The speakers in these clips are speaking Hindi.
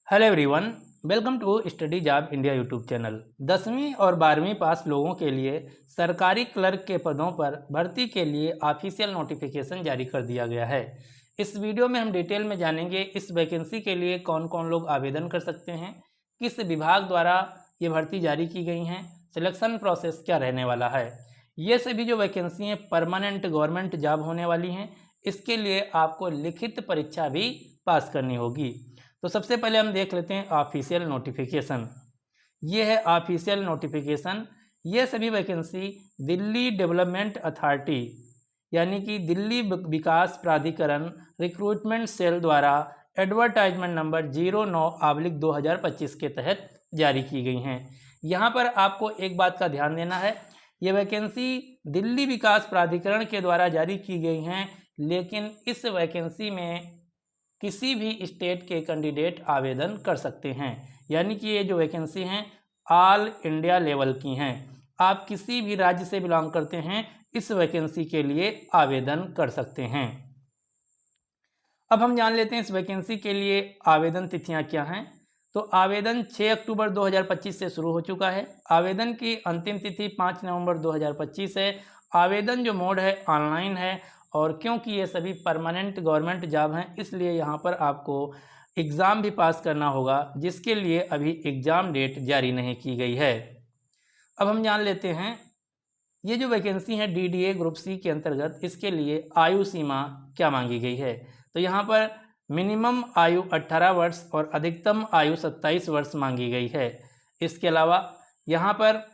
Hello everyone, welcome to study job India YouTube channel. 10वीं और 12वीं पास लोगों के लिए सरकारी क्लर्क के पदों पर भर्ती के लिए ऑफिशियल नोटिफिकेशन जारी कर दिया गया है। इस वीडियो में हम डिटेल में जानेंगे इस वैकेंसी के लिए कौन कौन लोग आवेदन कर सकते हैं, किस विभाग द्वारा ये भर्ती जारी की गई हैं, सिलेक्शन प्रोसेस क्या रहने वाला है। ये सभी जो वैकेंसी हैं परमानेंट गवर्नमेंट जॉब होने वाली हैं। इसके लिए आपको लिखित परीक्षा भी पास करनी होगी। तो सबसे पहले हम देख लेते हैं ऑफिशियल नोटिफिकेशन। ये है ऑफिशियल नोटिफिकेशन। ये सभी वैकेंसी दिल्ली डेवलपमेंट अथॉरिटी यानी कि दिल्ली विकास प्राधिकरण रिक्रूटमेंट सेल द्वारा एडवर्टाइजमेंट नंबर 09/2025 के तहत जारी की गई हैं। यहाँ पर आपको एक बात का ध्यान देना है, ये वैकेंसी दिल्ली विकास प्राधिकरण के द्वारा जारी की गई हैं, लेकिन इस वैकेंसी में किसी भी स्टेट के कैंडिडेट आवेदन कर सकते हैं। यानी कि ये जो वैकेंसी हैं ऑल इंडिया लेवल की हैं। आप किसी भी राज्य से बिलोंग करते हैं, इस वैकेंसी के लिए आवेदन कर सकते हैं। अब हम जान लेते हैं इस वैकेंसी के लिए आवेदन तिथियां क्या हैं। तो आवेदन 6 अक्टूबर 2025 से शुरू हो चुका है। आवेदन की अंतिम तिथि 5 नवंबर 2025 है। आवेदन जो मोड है ऑनलाइन है, और क्योंकि ये सभी परमानेंट गवर्नमेंट जॉब हैं, इसलिए यहाँ पर आपको एग्ज़ाम भी पास करना होगा, जिसके लिए अभी एग्ज़ाम डेट जारी नहीं की गई है। अब हम जान लेते हैं ये जो वैकेंसी है DDA ग्रुप सी के अंतर्गत, इसके लिए आयु सीमा क्या मांगी गई है। तो यहाँ पर मिनिमम आयु 18 वर्ष और अधिकतम आयु 27 वर्ष मांगी गई है। इसके अलावा यहाँ पर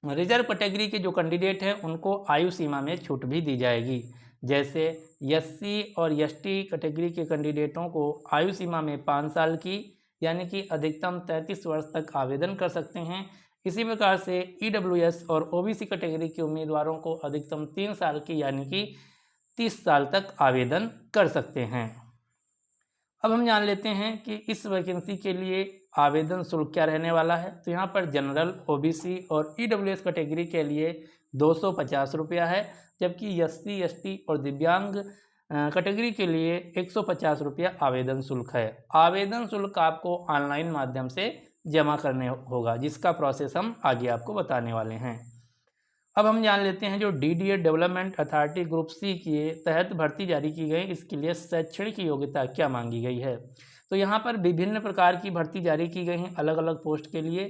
रिजर्व कैटेगरी के जो कैंडिडेट हैं उनको आयु सीमा में छूट भी दी जाएगी। जैसे SC और ST कैटेगरी के कैंडिडेटों को आयु सीमा में 5 साल की यानी कि अधिकतम 33 वर्ष तक आवेदन कर सकते हैं। इसी प्रकार से EWS और OBC कैटेगरी के उम्मीदवारों को अधिकतम 3 साल की यानी कि 30 साल तक आवेदन कर सकते हैं। अब हम जान लेते हैं कि इस वैकेंसी के लिए आवेदन शुल्क क्या रहने वाला है। तो यहाँ पर जनरल, OBC और EWS कैटेगरी के लिए 250 रुपया है, जबकि SC ST और दिव्यांग कैटेगरी के लिए 150 रुपया आवेदन शुल्क है। आवेदन शुल्क आपको ऑनलाइन माध्यम से जमा करने होगा, जिसका प्रोसेस हम आगे आपको बताने वाले हैं। अब हम जान लेते हैं जो DDA development authority group C के तहत भर्ती जारी की गई, इसके लिए शैक्षणिक योग्यता क्या मांगी गई है। तो यहाँ पर विभिन्न प्रकार की भर्ती जारी की गई हैं अलग अलग पोस्ट के लिए,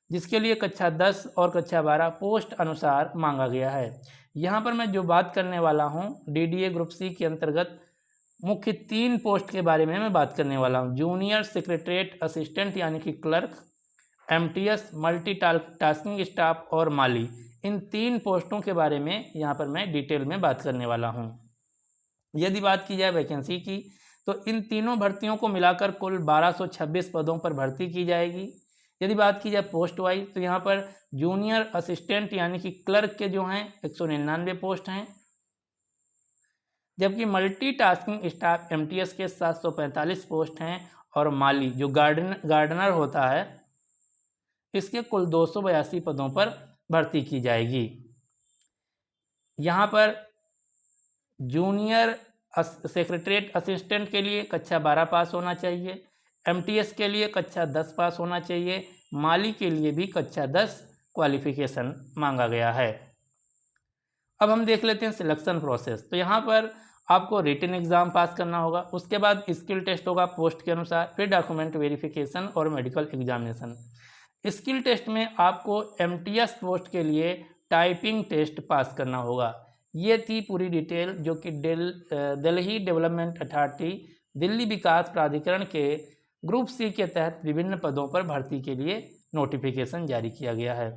जिसके लिए कक्षा 10 और कक्षा 12 पोस्ट अनुसार मांगा गया है। यहाँ पर मैं जो बात करने वाला हूँ DDA ग्रुप सी के अंतर्गत मुख्य 3 पोस्ट के बारे में मैं बात करने वाला हूँ। जूनियर सेक्रेटरीट असिस्टेंट यानी कि clerk, MTS multi tasking staff और माली। इन 3 पोस्टों के बारे में यहाँ पर मैं डिटेल में बात करने वाला हूँ। यदि बात की जाए वैकेंसी की, तो इन तीनों भर्तियों को मिलाकर कुल 1226 पदों पर भर्ती की जाएगी। यदि बात की जाए पोस्ट वाइज, तो यहाँ पर जूनियर असिस्टेंट यानी कि क्लर्क के जो हैं 199 पोस्ट हैं, जबकि मल्टी टास्किंग स्टाफ MTS के 745 पोस्ट हैं, और माली जो गार्डनर होता है इसके कुल 282 पदों पर भर्ती की जाएगी। यहाँ पर जूनियर सेक्रेटरीट असिस्टेंट के लिए कक्षा 12 पास होना चाहिए, MTS के लिए कक्षा 10 पास होना चाहिए, माली के लिए भी कक्षा 10 क्वालिफिकेशन मांगा गया है। अब हम देख लेते हैं सिलेक्शन प्रोसेस। तो यहाँ पर आपको रिटन एग्ज़ाम पास करना होगा, उसके बाद स्किल टेस्ट होगा पोस्ट के अनुसार, फिर डॉक्यूमेंट वेरिफिकेशन और मेडिकल एग्जामिनेशन। स्किल टेस्ट में आपको MTS पोस्ट के लिए टाइपिंग टेस्ट पास करना होगा। ये थी पूरी डिटेल जो कि दिल्ली डेवलपमेंट अथॉरिटी दिल्ली विकास प्राधिकरण के ग्रुप सी के तहत विभिन्न पदों पर भर्ती के लिए नोटिफिकेशन जारी किया गया है।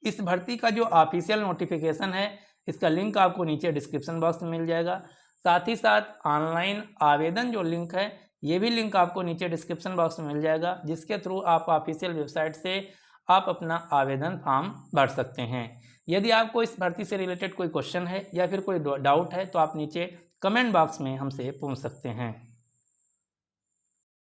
इस भर्ती का जो ऑफिशियल नोटिफिकेशन है, इसका लिंक आपको नीचे डिस्क्रिप्शन बॉक्स में मिल जाएगा। साथ ही साथ ऑनलाइन आवेदन जो लिंक है, ये भी लिंक आपको नीचे डिस्क्रिप्शन बॉक्स में मिल जाएगा, जिसके थ्रू आप ऑफिशियल वेबसाइट से आप अपना आवेदन फॉर्म भर सकते हैं। यदि आपको इस भर्ती से रिलेटेड कोई क्वेश्चन है या फिर कोई डाउट है, तो आप नीचे कमेंट बॉक्स में हमसे पूछ सकते हैं।